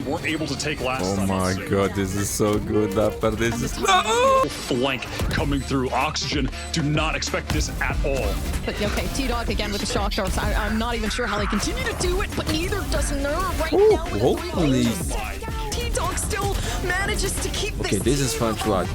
weren't able to take last time. Oh my god, this is so good, Dapper. This is flank coming through. Oxygen do not expect this at all. But okay, T-Dog again with the shock darts. I'm not even sure how they continue to do it, but neither does Nerve right now. Holy. T-Dog still manages to keep this. Okay, this is fun to watch.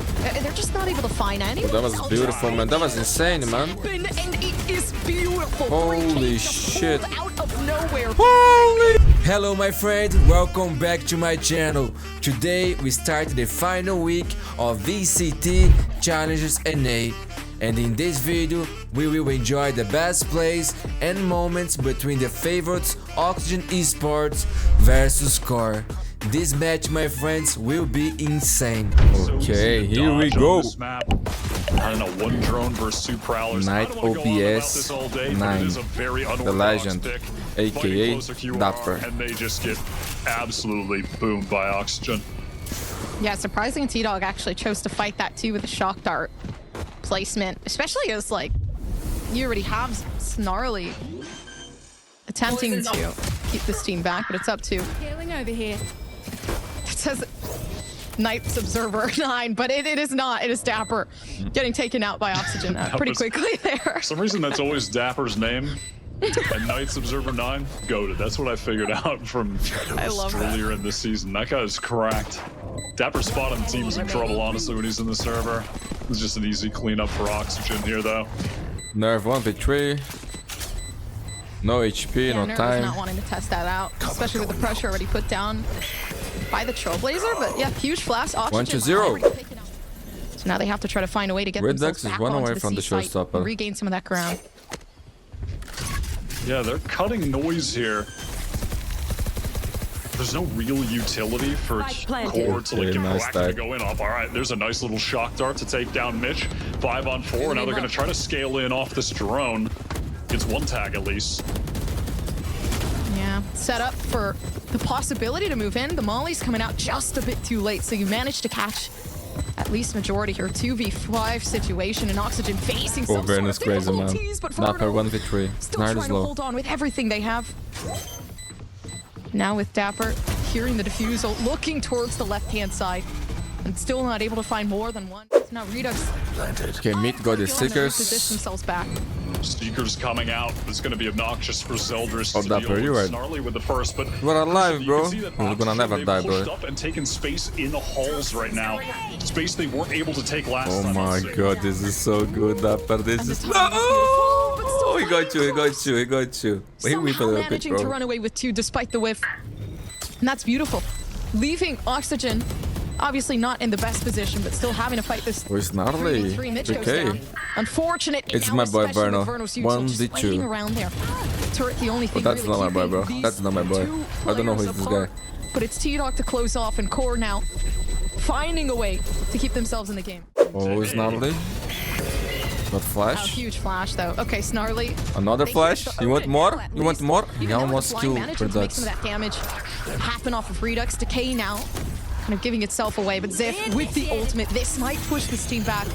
They're just not able to find anyone. That was beautiful, man. That was insane, man. And it is beautiful. Holy shit. Out of nowhere. Holy. Hello my friends, welcome back to my channel. Today we start the final week of VCT Challenges NA. And in this video we will enjoy the best plays and moments between the favorites Oxygen Esports versus QoR. This match, my friends, will be insane. Okay, here we go. I don't know, one drone versus two prowlers. Knight OPS 9, the legend, aka Dapper. And they just get absolutely boomed by Oxygen. Yeah, surprising T-Dog actually chose to fight that too with the shock dart placement, especially as like you already have Snarly attempting to keep this team back, but it's up to healing over here. It says Knight's Observer 9, but it is not. It is Dapper getting taken out by Oxygen pretty quickly there. For some reason, that's always Dapper's name. And Knight's Observer 9, goated. That's what I figured out from earlier in this season. That guy's cracked. Dapper's spot on the team is in trouble, honestly, when he's in the server. It's just an easy cleanup for Oxygen here, though. Nerve 1v3. No HP, Yeah, no Nerve time. is not wanting to test that out, especially with the pressure already put down by the Trailblazer. But yeah, huge flash. Oxygen 1-0. So now they have to try to find a way to get Red themselves Ducks is back one onto away the from the C site showstopper. and regain some of that ground. Yeah, they're cutting noise here. There's no real utility for QoR to like get proactive to go in off. All right, there's a nice little shock dart to take down Mitch. 5-on-4. Now they're going to try to scale in off this drone. It's one tag at least. Yeah, set up for the possibility to move in. The Molly's coming out just a bit too late, so you managed to catch at least majority here. 2v5 situation and Oxygen facing some VERNO is sort of crazy, man. difficulties, but Dapper VERNO 1v3. still Knight trying is to low. hold on with everything they have. Now with Dapper hearing the defusal, looking towards the left-hand side, and still not able to find more than one. So now Redux Okay, mid got the position stickers. themselves back. Seekers coming out. It's going to be obnoxious for Zeldris Oh, to Dapper, deal you with right. Snarly with the first, but We're alive, you bro. can see that We're gonna Oxygen, never they've die, pushed bro. up and taken space in the halls right now. Space they weren't able to take last Oh time. my god, this is so good, Dapper. This is. Oh, he got you, he got you, he got you. He whiffed a little bit, managing to bro. run away with 2 despite the whiff. And that's beautiful. Leaving Oxygen, obviously not in the best position, but still having to fight this. Where's Snarly? 3v3. Mitch goes Okay. down. Unfortunate. It's now my boy, especially with VERNO. Verno's usual, just 1v2. waiting around there. Turret, the only thing that's really not my boy, keeping bro. these That's not my boy. two I don't know who players is this apart. guy. But it's T-Dog to close off, and QoR now finding a way to keep themselves in the game. Oh, Snarly. Got Oh, flash. huge flash though. Okay, Snarly. Another They flash. hit the- You want okay, more? well, at You want least, more? even He though almost the flying killed managing to make some Redux. of that damage happen off of Redux. Decay now kind of giving itself away, but Ziff with the ultimate, this might push this team back.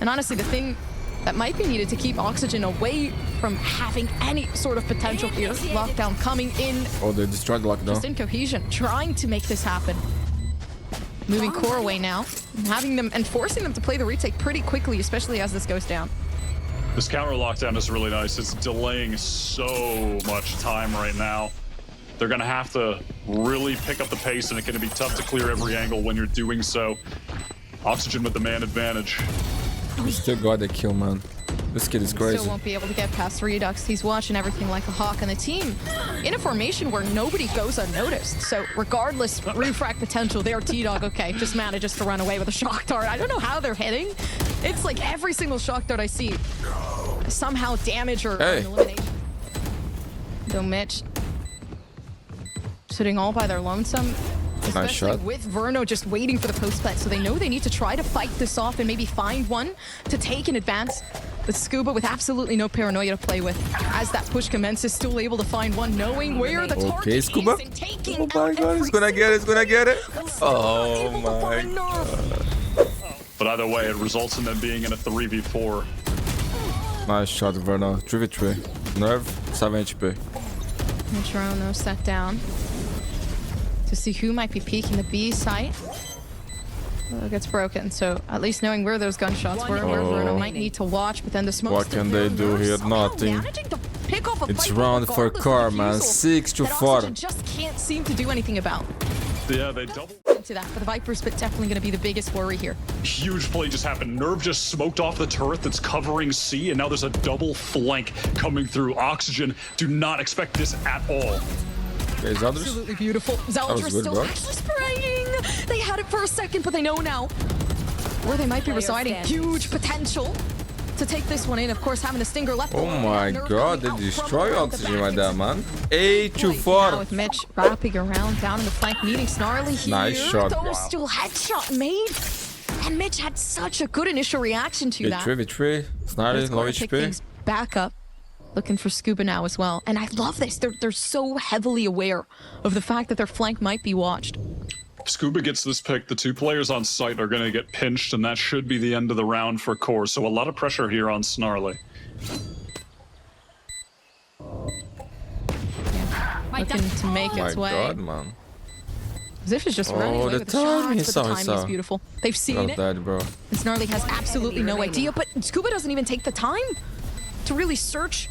And honestly, the thing that might be needed to keep Oxygen away from having any sort of potential here. Lockdown coming in, Oh, they destroyed the lockdown. just in cohesion, trying to make this happen. Moving QoR away now, and having them and forcing them to play the retake pretty quickly, especially as this goes down. This counter lockdown is really nice. It's delaying so much time right now. They're going to have to really pick up the pace, and it's going to be tough to clear every angle when you're doing so. Oxygen with the man advantage. We still got the kill, man. This kid is Still crazy. won't be able to get past Redux. He's watching everything like a hawk, and the team in a formation where nobody goes unnoticed. So regardless, refract potential there. T-Dog, okay, just manages to run away with a shock dart. I don't know how they're hitting. It's like every single shock dart I see somehow damage or an elimination. Though Mitch sitting all by their lonesome. Nice shot. With VERNO just waiting for the post plant, so they know they need to try to fight this off and maybe find one to take in advance. But Scuba with absolutely no paranoia to play with. As that push commences, still able to find one, knowing where the target is Scuba. and taking Oh my god, he's gonna get it, he's gonna get it. Oh my god. But either way, it results in them being in a 3v4. Nice shot, VERNO. 3v3. Nerve, 7 HP. Mitch set down. to see who might be peeking the B site. It gets broken, so at least knowing where those gunshots were, where VERNO might need to watch, but then the smoke. What can they do here? Nothing. It's round for car, man. 6-4. Just can't seem to do anything about. Yeah, they double Into that for the Vipers, but definitely going to be the biggest worry here. Huge play just happened. Nerve just smoked off the turret that's covering C, and now there's a double flank coming through. Oxygen, do not expect this at all. There's others. Absolutely beautiful. Zeldra still actually spraying. They had it for a second, but they know now where they might be residing. Huge potential to take this one in. Of course, having a stinger left. Oh my god, they destroy Oxygen like that, man. 8-4. Now with Mitch wrapping around down in the flank, meeting Snarly here. Nice shot. Though still headshot made. And Mitch had such a good initial reaction to that. V3. Snarly, low Take HP. things back up. Looking for Scuba now as well. And I love this. They're so heavily aware of the fact that their flank might be watched. If Scuba gets this pick, the 2 players on site are going to get pinched, and that should be the end of the round for QoR. So a lot of pressure here on Snarly. Looking to make its way. Oh my god, man. Ziff is just running away with the shots, but the timing is beautiful. They've seen it. That, bro. And Snarly has absolutely no idea, but Scuba doesn't even take the time to really search.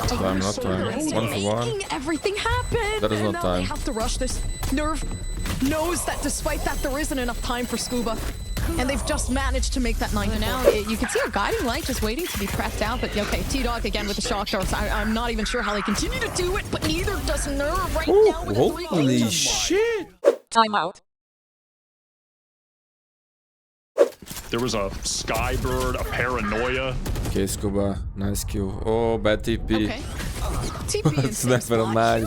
Time, not time. 1 for 1. Making everything happen. That is And not now they time. have to rush this. Nerve knows that despite that, there isn't enough time for Scuba. And they've just managed to make that 9 now. You can see a guiding light just waiting to be prepped out. But okay, T-Dog again with the shock darts. I'm not even sure how they continue to do it, but neither does Nerve right now. With Holy shit. Timeout. There was a Skybird, a Paranoia. Okay, Scuba. Nice kill. Oh, bad TP. Okay. TP That's never mind.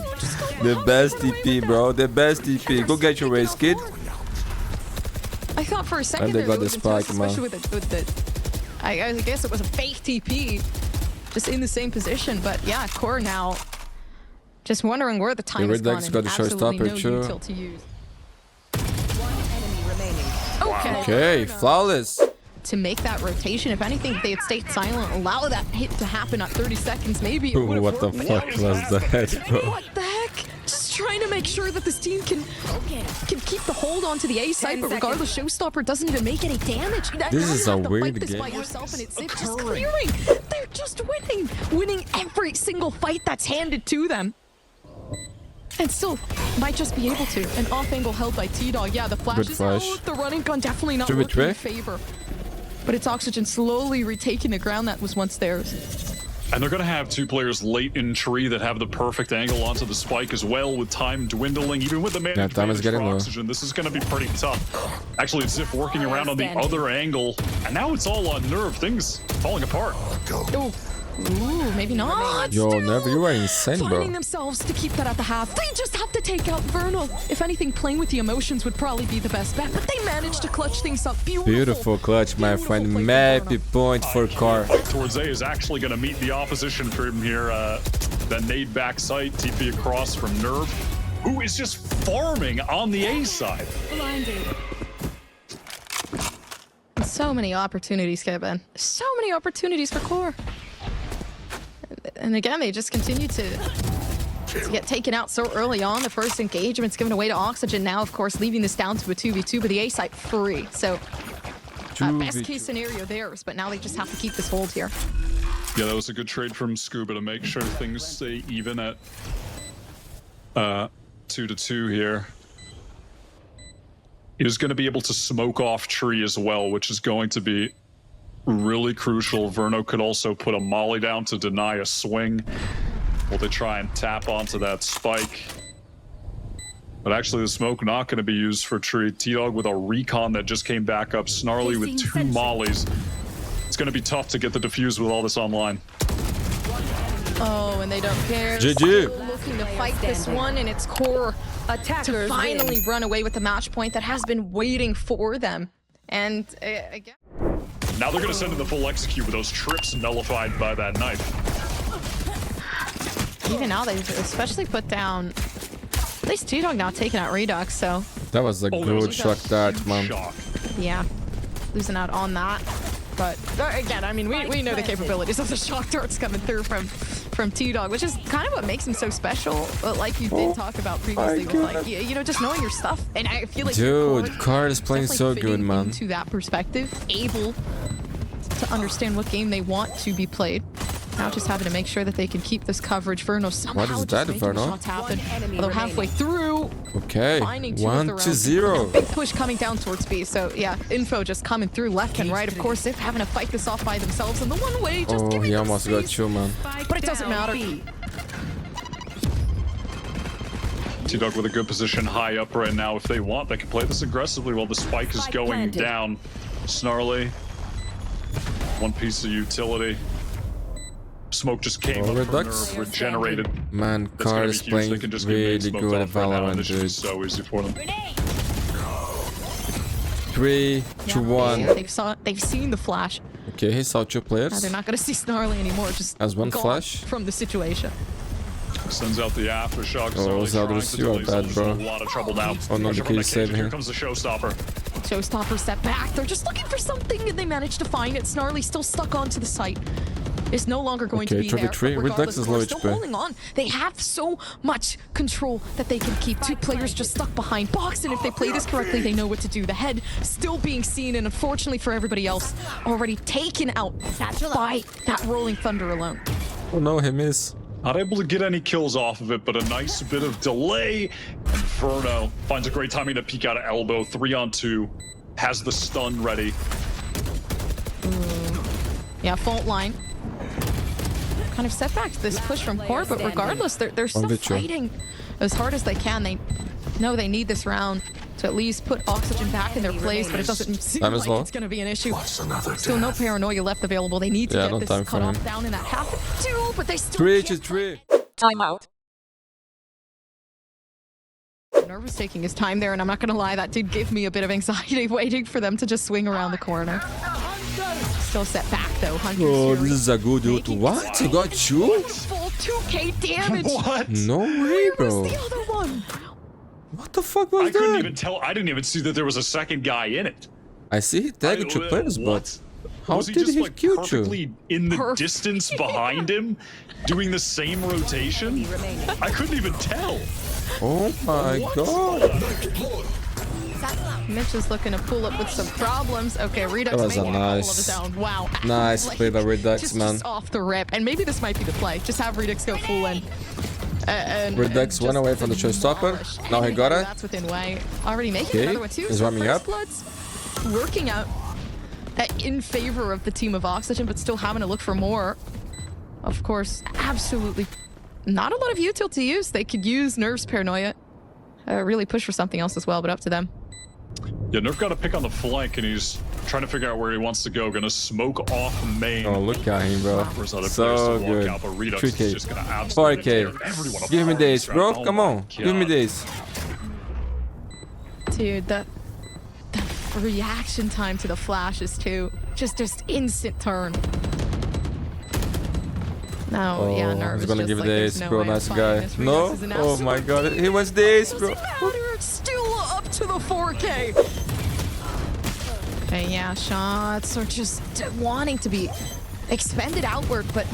The best TP, bro. The best TP. Go get your race, kid. I thought for a second And they there got the would have been spike, tough, especially with the I guess it was a fake TP, just in the same position. But yeah, QoR now just wondering where the time is gone. Redux got the Absolutely no showstopper too. util to use. Enemy remaining. Okay, flawless. To make that rotation, if anything, if they had stayed silent, allow that hit to happen at 30 seconds, maybe it would have What the worked. fuck was that, bro? What the heck? Just trying to make sure that this team can keep the hold onto the A side, but regardless, Showstopper doesn't even make any damage. This is a weird this by game. yourself, and it's just clearing. They're just winning every single fight that's handed to them. And still might just be able to. An off angle held by T-Dog. Yeah, the flash is out. The running gun definitely not working in favor. But it's Oxygen slowly retaking the ground that was once theirs. And they're going to have 2 players late in tree that have the perfect angle onto the spike as well, with time dwindling. Even with the man time is getting low. Oxygen, this is going to be pretty tough. Actually, it's Ziff working around on the other angle, and now it's all on Nerve. Things falling apart. Oh. Ooh, maybe not. Yo, Still Never, you are insane, bro. finding themselves to keep that at the half. They just have to take out VERNO. If anything, playing with the emotions would probably be the best bet, but they managed to clutch things up. Beautiful clutch, my friend. Beautiful play Map from point for car. Towards A is actually going to meet the opposition from here. The nade back site, TP across from Nerve, who is just farming on the A side. So many opportunities, Kevin. So many opportunities for QoR. And again, they just continue to get taken out so early on. The first engagement's given away to Oxygen. Now, of course, leaving this down to a 2v2, but the A site free. So, best case scenario theirs, but now they just have to keep this hold here. Yeah, that was a good trade from Scuba to make sure things stay even at 2-2 here. He was going to be able to smoke off tree as well, which is going to be really crucial. VERNO could also put a molly down to deny a swing while they try and tap onto that spike. But actually, the smoke not going to be used for tree. T-Dog with a recon that just came back up. Snarly with 2 mollies. It's going to be tough to get the defuse with all this online. Oh, and they don't care. GG. Still looking to fight this one, and it's QoR Attackers to finally run away with the match point that has been waiting for them. And again, Now they're going to send in the full execute with those trips nullified by that knife. even now they've especially put down at least T-Dog now taking out Redux, so That was a Oh, that was good shot, that man. Shock. yeah, losing out on that. But again, I mean, we know the capabilities of the shock darts coming through from T-Dog, which is kind of what makes him so special. But like you did talk about previously, with like you know, just knowing your stuff. And I feel like dude, Card is playing so good, man. To that perspective, able to understand what game they want to be played. Now just having to make sure that they can keep this coverage. VERNO somehow what is that, just making VERNO? shots happen. Although halfway through, okay, 1-0. Big push coming down towards B. So yeah, info just coming through left and right. Of course, they're having to fight this off by themselves. And the one way, just oh, he almost got you, man. But it doesn't matter. T-Dog with a good position high up right now. If they want, they can play this aggressively while the spike is going down. Snarly. One piece of utility. Smoke just came up from their regenerated. Man, Card is playing really good at Valorant, dude. So easy for them. 3, 2, 1. Yeah, they've seen the flash. Okay, he saw 2 players. Now they're not going to see Snarly anymore. Just as one gone flash from the situation. Sends out the aftershock. Oh, Zeldris, you are bad, bro. A lot of trouble now. Oh no, the key is saving Here him. comes the showstopper. Showstopper step back. They're just looking for something, and they managed to find it. Snarly still stuck onto the site. Is no longer going to be there. Redux is low still HP. holding on. They have so much control that they can keep 2 players just stuck behind box, and if they play this correctly, they know what to do. The head still being seen, and unfortunately for everybody else, already taken out by that rolling thunder alone. Oh no, he missed. Not able to get any kills off of it, but a nice bit of delay. And VERNO finds a great timing to peek out of elbow. 3-on-2. Has the stun ready. Yeah, fault line. Kind of setbacks this push from Core, but regardless, they're still fighting as hard as they can. They know they need this round to at least put Oxygen back in their place, but it doesn't seem like it's going to be an issue. Still no paranoia left available. They need to get this cut off down in that half 2, but they still 3-3. Timeout. Nervous taking his time there, and I'm not going to lie, that did give me a bit of anxiety waiting for them to just swing around the corner. Still set back though. Oh, this is a good ult. What? He got 2? Full 2k damage. What? No way, bro. Where's the other one? What the fuck was that? I couldn't even tell. I didn't even see that there was a second guy in it. I see he tagged 2 players, but how was he did just he like kill perfectly 2? in the distance behind him, doing the same rotation? I couldn't even tell. Oh my god. Mitch is looking to pull up with some problems. Okay, Redux That was maybe a nice, down. Wow. nice play by Redux, man. Just off the rip. And maybe this might be the play. Just have Redux go full in. Redux went away from the showstopper. Now he got it. That's within way. Already making another one too. He's warming up. Bloods working out in favor of the team of Oxygen, but still having to look for more. Of course, absolutely not a lot of util to use. They could use Nerf's paranoia. Really push for something else as well, but up to them. Yeah, Nerf got a pick on the flank, and he's trying to figure out where he wants to go. Gonna smoke off main. Oh, look at him, bro. So good. Out, but Redux 3K. is just gonna absolutely 4K. tear everyone apart. Give me this, bro. Oh Come my on. God. Give me this. Dude, the reaction time to the flashes too. Just instant turn. No, Oh, yeah, Nerf he's is gonna just give like, this, there's bro. way of Nice finding guy. this. No? Redux is an Oh my absolute god. He wants this, bro. Doesn't matter, it's still up to the 4K. Okay, yeah, shots are just wanting to be expended outward, but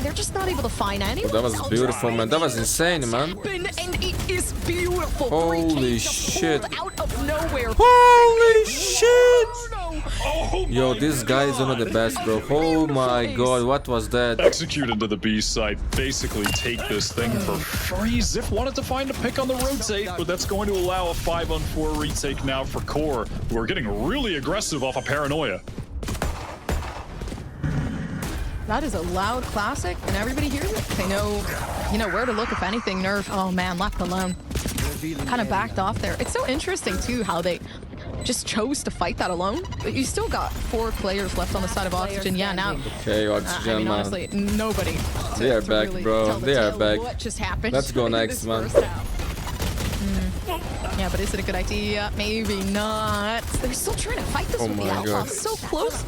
they're just not able to find anyone. That was beautiful, man. That was insane, man. And it is beautiful. Holy 3K shit. out of nowhere. Holy shit! Oh Yo, my this guy is one of the best, bro. Oh my god, what was that? Execute into the B site, basically take this thing for free. Ziff wanted to find a pick on the rotate, but that's going to allow a 5-on-4 retake now for Core, who are getting really aggressive off of paranoia. That is a loud classic, and everybody hears it. They know, you know, where to look, if anything. Nerf, oh man, left alone. Kind of backed off there. It's so interesting, too, how they just chose to fight that alone. But you still got 4 players left on the side of Oxygen. Yeah, now. Okay, Oxygen, I mean, man. honestly, nobody. They are back, really bro. tell the They are tale back. What just happened? Let's go in next, this man. first half. Yeah, but is it a good idea? Maybe not. They're still trying to fight this with the my Alpha. God. So close.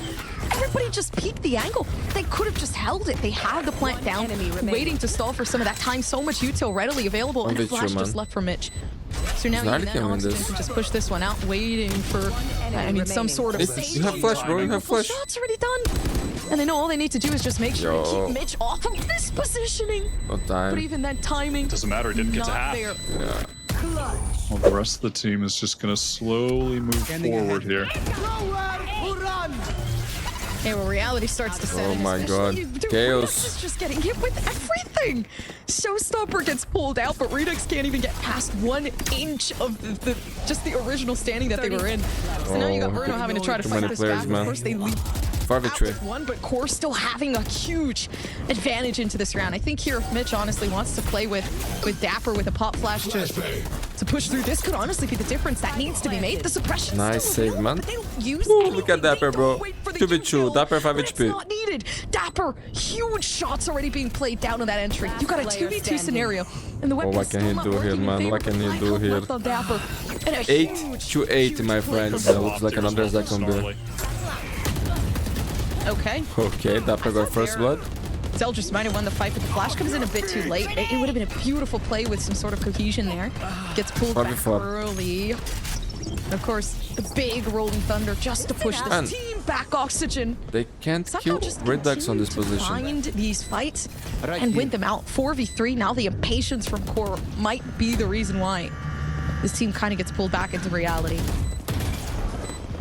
Everybody just peeked the angle. They could have just held it. They had the plant down, waiting to stall for some of that time. So much util readily available, and a flash just left for Mitch. So now Snarly even can then, win Oxygen this. can just push this one out, waiting for, some sort of This is- you have flash, bro. You have flash. Shots already done. And they know all they need to do is just make sure to keep Mitch off of this positioning. No But time. even then, timing Doesn't matter, it didn't get to not half. there. Yeah. Well, the rest of the team is just going to slowly move forward here. Okay, well, reality starts to set Oh in, my especially- God. Dude, Chaos. Redux is just getting hit with everything. Showstopper gets pulled out, but Redux can't even get past 1 inch of just the original standing that they were in. So now you got Oh, VERNO having to try to too fight many this players, back. man. Of course, they lead out 5v3. with 1, but QoR still having a huge advantage into this round. I think here, if Mitch honestly wants to play with Dapper with a pop flash to push through, this could honestly be the difference that needs to be made. The suppression Nice still save, available, man. but they don't use Ooh, anything. look at Dapper, They bro. don't wait for the 2v2, kill, Dapper 5 but it's HP. not needed. Dapper, huge shots already being played down on that entry. You got a 2v2 scenario, and the weapon's what can still he not do here, working in man? favor, What can but he Black do Hawk here? left on Dapper. And a 8 huge, to 8, huge my play friends. from That looks like another Zakombi. Okay. Okay, Dapper got first blood. Zeldris might have won the fight, but the flash comes in a bit too late. It would have been a beautiful play with some sort of cohesion there. Gets pulled back 4v4. early. And of course, the big rolling thunder just to push this And team back. Oxygen. they can't Somehow kill just Redux on this continue to position. find these fights and win them out. 4v3. Now the impatience from QoR might be the reason why this team kind of gets pulled back into reality.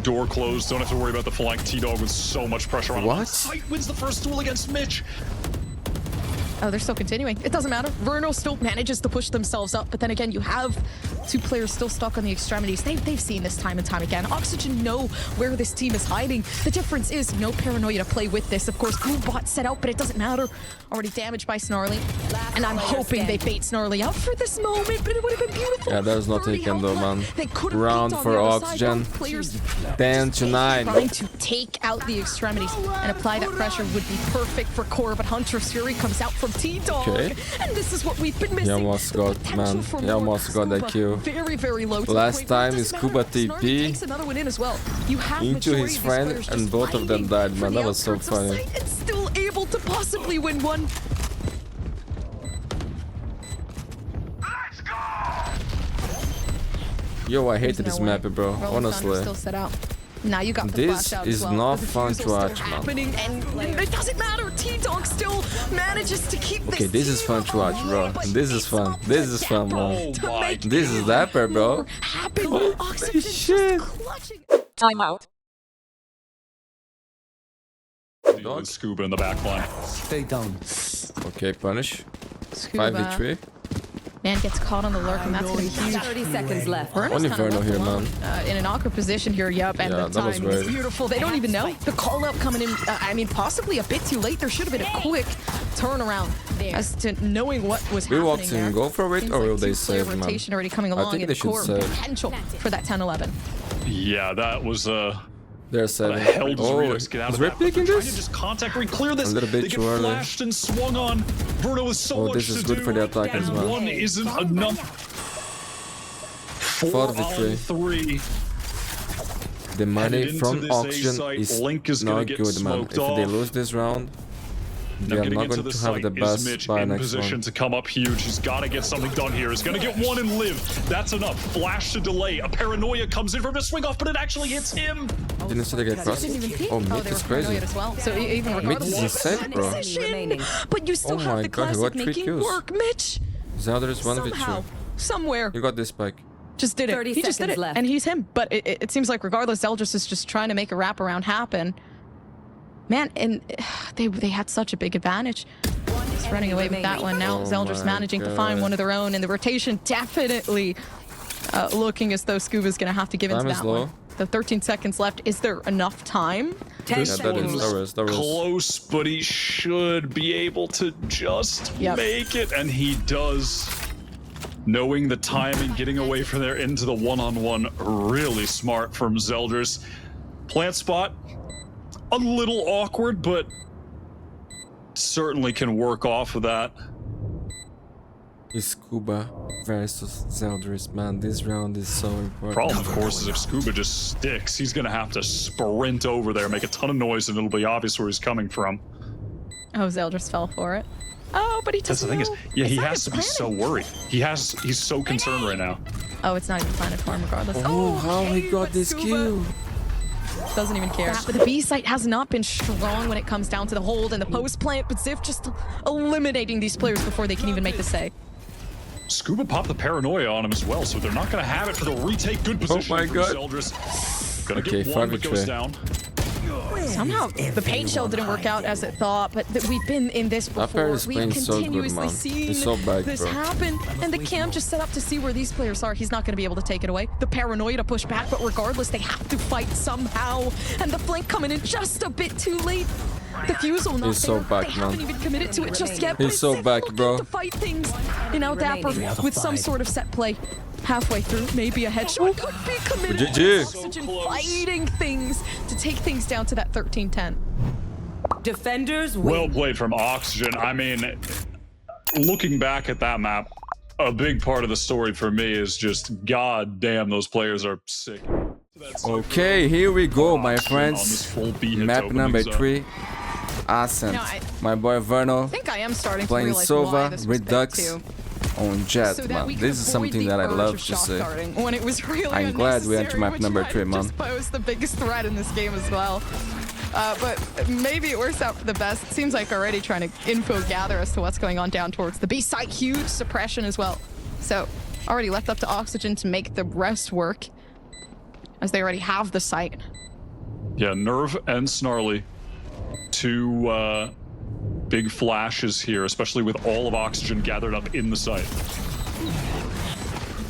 Door closed, don't have to worry about the flank. T-Dog with so much pressure on him. What? Sight wins the first duel against Mitch. Oh, they're still continuing. It doesn't matter. VERNO still manages to push themselves up, but then again, you have 2 players still stuck on the extremities. They've seen this time and time again. Oxygen know where this team is hiding. The difference is no paranoia to play with this. Of course, Boombot set out, but it doesn't matter. Already damaged by Snarly. And I'm hoping they bait Snarly out for this moment, but it would have been beautiful. Yeah, there's no 30 taken though, health man. left. They could have Round peeked on for the other side. Oxygen. Both players 10 to 9. trying to take out the extremities and apply that pressure would be perfect for QoR, but Hunter's Fury comes out from T-Dog. Okay. And this is what we've been missing. almost The got, potential man. for He more. almost got that Scuba, kill. Very, very low. to the Last point where it time doesn't Scuba matter. Snarly TP takes another one in as well. You have into majority his of these friend, players and just both of them fighting died, for man. the That was so outskirts of funny. sight and still able to possibly win one. Yo, I hated this No way. map, bro. Rolling Thunder Honestly. still set out. Now you got the This flash out is as well. not The fun defusal to watch, still man. happening, and it doesn't matter. T-Dog still manages to keep Okay, this is team fun to watch, bro. alive, but This is it's fun. not This is fun, man. to make This is Dapper, bro. more happen. Oxygen just shit. clutching. Time out. Dealing with Scuba in the back line. Stay down. Okay, punish. Scuba. 5v3. Man gets caught on the lurk, and that's going to be huge. 30 seconds left. VERNO's Only kinda VERNO left here, alone, in an awkward position here, yep, and Yeah, the that was timing is great. beautiful. They don't even know. The call-out coming in, I mean, possibly a bit too late. There should have been a quick turnaround as to knowing what was Will happening Oxygen there. go for it, Seems or like will they two-player save, man? rotation already coming I along, think and they the should core save. potential for that 10-11. Yeah, that was They're How 7. the hell does Oh, Redux get out is of Red that? But picking they're trying to this? just contact clear this. A little bit they get too early. flashed and swung on. VERNO with so Oh, much this is to good do, for the attackers, and man. one isn't enough. 4 4v3. on 3. The money Headed from into this A Oxygen site, is Link is gonna not get good, man. smoked If they off. lose this round, they Now are getting not into going the to have site the is best Mitch by in next position one. to come up huge. He's got to get something done here. He's going to get one and live. That's enough. Flash to delay. A paranoia comes in for a swing off, but it actually hits him. Didn't see they get crossed. Didn't even peek. Oh, they mid were is crazy. paranoid as well. So even Mid regardless is of insane, bro. position, but you still Oh have my the God, he classic got 3 making kills. work, Mitch. Zelda is 1v2. Somehow, somewhere. You got this spike. Just did it. 30 He just did it, seconds left. and he's him. But it seems like regardless, Zeldris is just trying to make a wraparound happen. Man, and they had such a big advantage. Just running away with that one. Now Oh Zeldris my managing to find God. one of their own, and the rotation definitely looking as though Scuba's going to have to give into Time is that low. one. The 13 seconds left. Is there enough time? 10 Yeah, that seconds. is. That was. Close, but he should be able to just Yep. make it, and he does. Knowing the timing, getting away from there into the one-on-one, really smart from Zeldris. Plant spot, a little awkward, but certainly can work off of that. Scuba versus Zeldris, man. This round is so important. Problem, of course, is if Scuba just sticks, he's gonna have to sprint over there, make a ton of noise, and it'll be obvious where he's coming from. Oh, Zeldris fell for it. Oh, but he That's doesn't the thing is, know. yeah, It's he not has to even be so planning. worried. He's so concerned right now. Oh, it's not even planted for him regardless. Oh, how he okay, got but this Scuba kill. doesn't even care. But the B site has not been strong when it comes down to the hold and the post plant, but Ziv just eliminating these players before they can even make the say. Scuba popped the paranoia on him as well, so they're not going to have it for the retake. Good position my from God. Zeldris. Gonna Okay, get one, but 5v3. goes down. Somehow the paint shell didn't work out as it thought, but we've been in this That pair before. is We've playing so good, continuously man. seen He's so back, this bro. happen, and the cam just set up to see where these players are. He's not going to be able to take it away. The paranoia to push back, but regardless, they have to fight somehow, and the flank coming in just a bit too late. The fusel not He's so there. back, they man. haven't even committed to it just yet. But He's it's so Ziv back, looking bro. to fight things, and now Dapper with some sort of set play. Halfway through, maybe a headshot could be committed. GG. Oxygen fighting things to take things down to that 13-10. Defenders win. Well played from Oxygen. I mean, looking back at that map, a big part of the story for me is just, god damn, those players are sick. Okay, here we go, my On this friends. full B hit Map opening number zone. 3. Ascent. No, I My boy Verno I think I am starting playing to realize why Sova, this was picked Redux too. on Jet, So that man. we could This is avoid something the that I urge love of to shock say. darting when it was really I'm glad we entered unnecessary, map which number might 3, have man. just posed the biggest threat in this game as well. But maybe it works out for the best. It seems like already trying to info gather as to what's going on down towards the B site. Huge suppression as well. So already left up to Oxygen to make the rest work, as they already have the site. Yeah, Nerve and Snarly. Two big flashes here, especially with all of Oxygen gathered up in the site.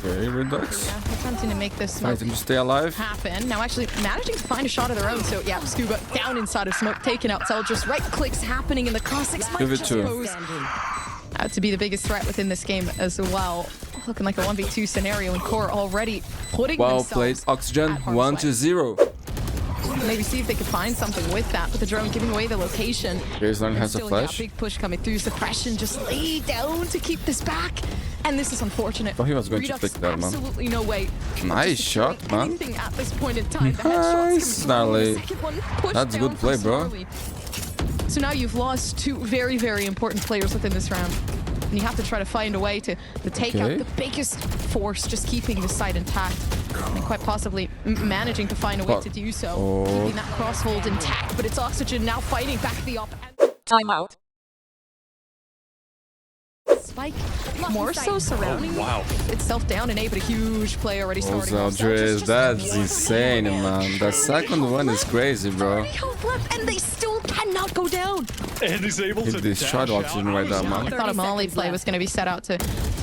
Okay, Redux. Yeah, attempting to make this smoke Fighting to stay alive. happen. Now actually managing to find a shot of their own. So yeah, Scuba down inside of smoke, taken out. So just right clicks happening in the classics. Might Give it just to him. pose to be the biggest threat within this game as well. Looking like a 1v2 scenario, and Core already putting Well themselves played, Oxygen. at harm's 1-0. way. Maybe see if they could find something with that, but the drone giving away the location. Baseline And has a still, flash. yeah, big push coming through. Suppression just laid down to keep this back. And this is unfortunate. Thought he was going to Redux, pick that, man. Absolutely no way. Nice Just shot, doing man. anything at this point in time. The Nice, headshots coming through. Snarly. The second one pushed That's down good play, from bro. Snarly. So now you've lost two very, very important players within this round. And you have to try to find a way to take out Okay. the biggest force, just keeping the site intact. And quite possibly managing to find a way Fuck. to do so. Oh. Keeping that crosshold intact, but it's Oxygen now fighting back the up. Timeout. Spike more so surrounding Wow. itself down in A, but a huge play already Oh, starting off. Zeldris, Just that's one insane, man. The second one is crazy, bro. 30 health left, and they still cannot go down. And he's able Hit to this dash shot out. Oxygen right there, I man. thought a Molly play was going to be set out to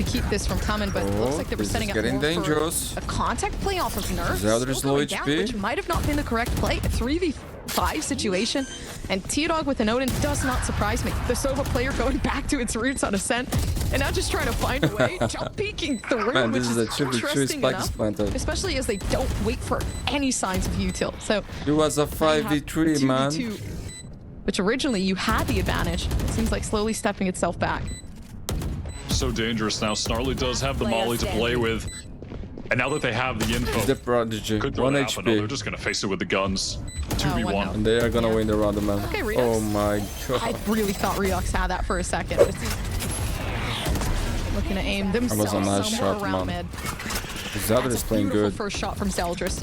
keep this from coming, but it looks like they were this setting is up getting more dangerous. for a contact play off of Nerf. Zeldris Still low going down, HP. which might have not been the correct play. A 3v5 situation, and T-Dog with an Odin does not surprise me. The Sova player going back to its roots on Ascent, and now just trying to find a way, jump peeking through, Man, which this is is a triple tree interesting spike enough, planted. especially as they don't wait for any signs of util. So It was a they have 5v3, man. 2v2, which originally you had the advantage. It seems like slowly stepping itself back. So dangerous now. Snarly does have the molly to play with. And now that they have the info, The Prodigy. could throw 1 it out, but no, they're HP. just going to face it with the guns. one 2v1. health. And they are gonna Yeah. win the round, man. Okay, Redux. Oh my I god. really thought Redux had that for a second. But it's looking to aim themselves That was a nice somewhere shot, around man. mid. Zeldris is playing Beautiful good. first shot from Zeldris.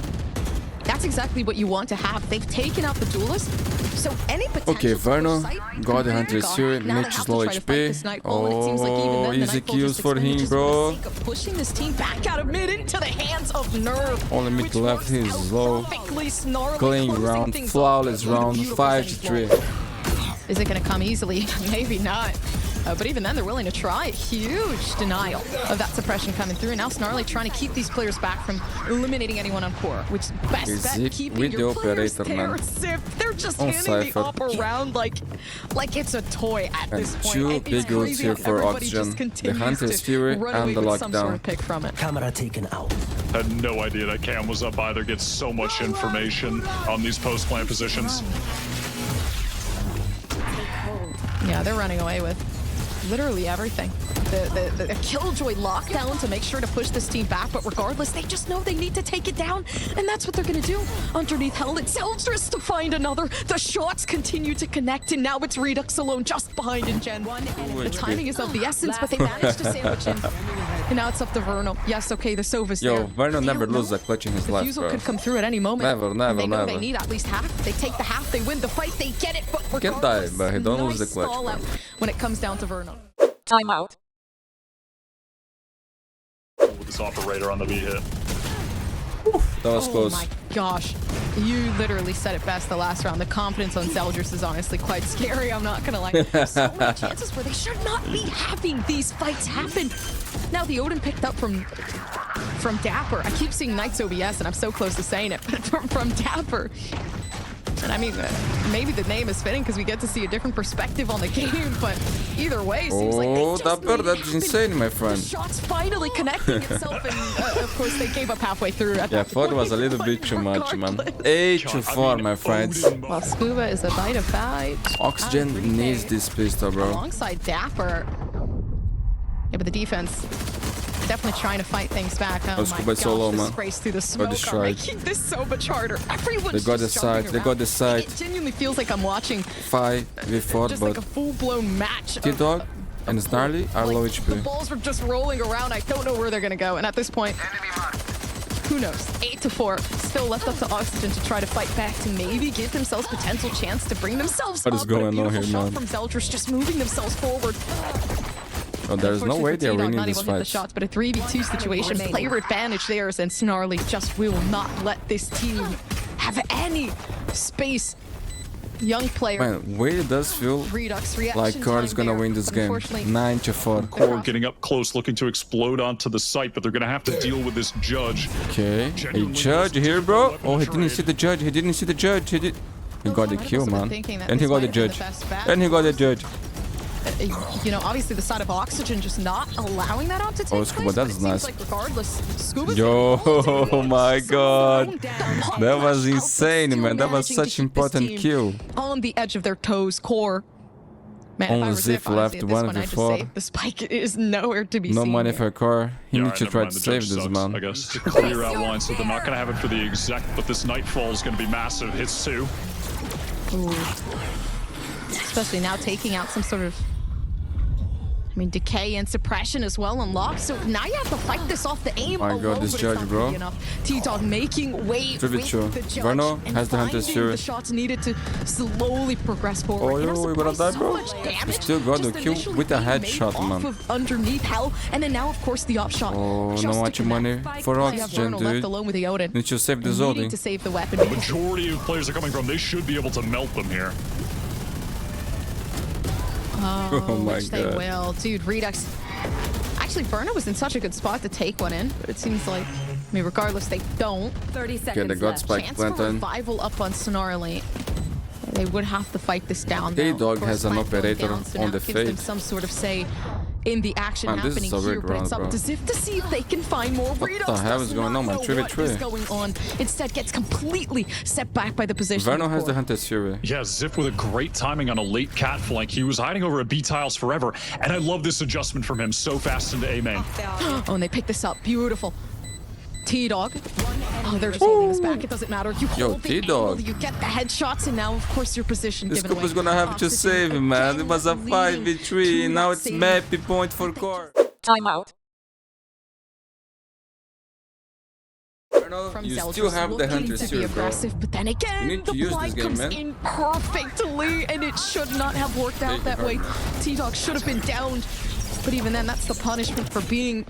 That's exactly what you want to have. They've taken out the duelist, so any potential Okay, Verno, site God the completely Hunter is gone. here. Now they Mitch have is to low try to fight this HP. Nightfall, and it seems like even then, the Easy Nightfall kills just for him, expenditures bro. for the sake of pushing this team back out of mid into the hands of Nerve. Only mid which left, works he's out low. perfectly. Snarly Clean closing round, things flawless off. round, Beautiful 5-3. finish. Is it going to come easily? Maybe not. But even then, they're willing to try. Huge denial of that suppression coming through. Now Snarly trying to keep these players back from eliminating anyone on core, which is best Is bet, it keeping with your the players operator, there. man? Sif, they're just On handing the Cypher. up around like it's a toy at And this point. two And it's big ults crazy here how for everybody just Oxygen. The continues Hunter's to Fury run and away the with some sort lockdown. of pick from it. Camera taken out. Had no idea that Cam was up either. Gets so much information on these post-plant positions. Yeah, they're running away with literally everything. the killjoy lockdown to make sure to push this team back, but regardless, they just know they need to take it down, and that's what they're gonna do. Underneath Hell, it's Eldris to find another. The shots continue to connect, and now it's Redux alone just behind in Gen 1. The timing is of the essence, but they managed to sandwich in. And now it's up to Verno. Yes, okay, the Sova's there. Yo, Verno never loses a clutch in his life, Fusel bro. could come through at any moment. Never, They know never. they need at least half. They take the half, they win the fight, they get it, but Can die, but he don't lose the clutch, stall bro. out when it comes down to Verno. Timeout. With this operator on the B hit. That was close. Oh my gosh. You literally said it best the last round. The confidence on Zeldris is honestly quite scary, I'm not gonna lie. So many chances where they should not be having these fights happen. Now the Odin picked up from Dapper. I keep seeing Knight's OBS and I'm so close to saying it, but from Dapper. And I mean, maybe the name is fitting because we get to see a different perspective on the game, but either way, it seems like they just Dapper, made it that's happen. insane, my friend. The shot's finally connecting itself, and of course they gave up halfway through. At Yeah, that 4 was a point, little but bit too much, man. regardless. 8-4, my friends. Well, Scuba is about to fight. Oxygen needs this pistol, bro. Alongside Dapper. Yeah, but the defense definitely trying to fight things back. Oh my Scuba gosh, so low, the man. sprays through the smoke are destroyed. making this so much harder. Everyone's They got just the side, jumping they got around. the side. It genuinely feels like I'm watching 5v4, just like but a full-blown match. of- T-Dog and Snarly are like, low the HP. balls were just rolling around. I don't know where they're gonna go. And at this point, who knows? 8-4. Still left up to Oxygen to try to fight back to maybe give themselves potential chance to bring themselves What up. is But a going on beautiful here, shot man? from Zeldris just moving themselves forward. Oh, there's no way they're T-Dog winning not this able to hit the fight. shots, but a 3v2 situation. Player advantage theirs, and Snarly just will not let this team have any space. Young player. Man, really does feel Redux reaction like Core is time gonna there, win this but game. unfortunately, 9-4. Core getting up close, looking to explode onto the site, but they're gonna have to deal with this judge. Okay, a judge here, bro. Oh, he didn't see the judge. He didn't see the judge. He got the kill, man. And he got the judge. And he got the judge. You know, obviously the side of Oxygen just not allowing that out to take Scuba, place, but that's it seems nice. like regardless, Scuba's Yo, able to my so God. thrown down. That was Out, but insane, still man. That was managing to such keep this important team kill. on the edge of their toes. Core. Man, if Only I were Ziff Ziff, honestly, left, at this 1 point, I'd just before. say the spike is nowhere to be No seen. money here. for Core. He Yeah, needs to never try mind, to the save judge this, sucks, man. I guess. To clear out line, so they're not gonna have it for the exec, but this Nightfall is gonna be massive. Hits too. Ooh. Especially now taking out some sort of, I mean, decay and suppression as well unlocked. So now you have to fight this off the aim My God, alone, this but it's judge, not bro. gonna be enough. T-Dog making way with 3v2. the judge Verno and has the Hunter's finding Fury. the shots needed to slowly progress forward. Oh, And I'm yo, we gonna surprised die, bro. so much damage We still got the just kill initially with a being made headshot, off man. of underneath Hell, and then now, of course, the upshot. Oh, just no to much connect. money for You have Oxygen, Verno left dude. alone with the Odin. Need to save the Needing Zodi. to save the weapon. Majority of players are coming from. They should be able to melt them here. Oh my which they God. will. Dude, Redux. Actually, VERNO was in such a good spot to take one in, but it seems like, I mean, regardless, they don't. 30 seconds Get the God left. Spike Chance for planted. revival up on Snarly. They would have to fight this down. though. T-Dog Of course, has an Spike going operator down, so on now the it gives them fade. some sort of say in the action Man, this is happening a here, weird but it's round, up bro. to Ziff to see if they can find more. Redux the hell does is going not on, man? know 3v3. what is going on. Instead, gets completely set back by the position. Verno of has the Core. Hunter's Fury. Yeah, Ziff with a great timing on a late cat flank. He was hiding over at B tiles forever, and I love this adjustment from him so fast into A main. Oh, and they pick this up. Beautiful. T-Dog. Oh, they're just holding us back. It doesn't matter. You Yo, hold the T-Dog. angle, you get the headshots, and now, of course, your position This given Scoop away. is gonna have to Oxygen save him, man. It again was a leading 5v3. to Now that it's save. Mappy point for Core. Timeout. Verno, From you Zeldris, still have the looking Hunter's to be Fury, bro. aggressive, but then again, You need to the use this blind game, comes man. in perfectly, and it should not have worked out Take that the way. card, T-Dog should have been downed, but even then, that's the punishment for being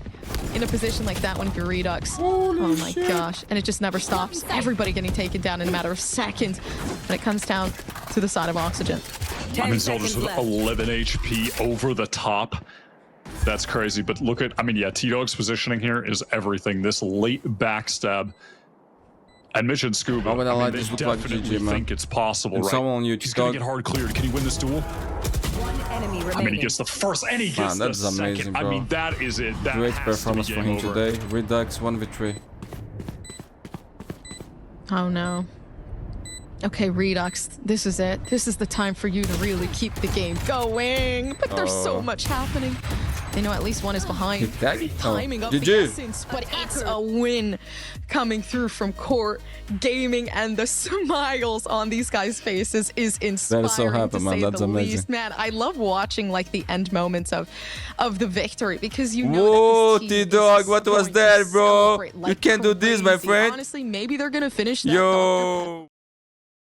in a position like that when you're Redux. Oh my gosh, and it just never stops. Everybody getting taken down in a matter of seconds when it comes down to the side of Oxygen. I 10 mean, seconds Zeldris with left. 11 HP over the top. That's crazy. But look at, I mean, yeah, T-Dog's positioning here is everything. This late backstab. And Mitch and Scuba, I would I mean, like they this look like definitely GG, man. think it's possible, And right? someone on you, He's going T-Dog. to get hard cleared. Can he win this duel? One enemy remaining. I mean, he gets the first and he gets Man, the that's second. amazing, I bro. mean, that is it. That Great has performance to for be him game over. today. Redux 1v3. Oh no. Okay, Redux, this is it. This is the time for you to really keep the game going. But there's so much happening. They know at least one is behind. Timing of the essence, but it's a win coming through from Court Gaming, and the smiles on these guys' faces is inspiring. That is so happy, man. That's amazing. Least. Man, I love watching like the end moments of the victory, because you know whoa, that this team T-Dog, what was that, bro? like you can't do this, my friend. Honestly, maybe they're gonna finish that. Yo.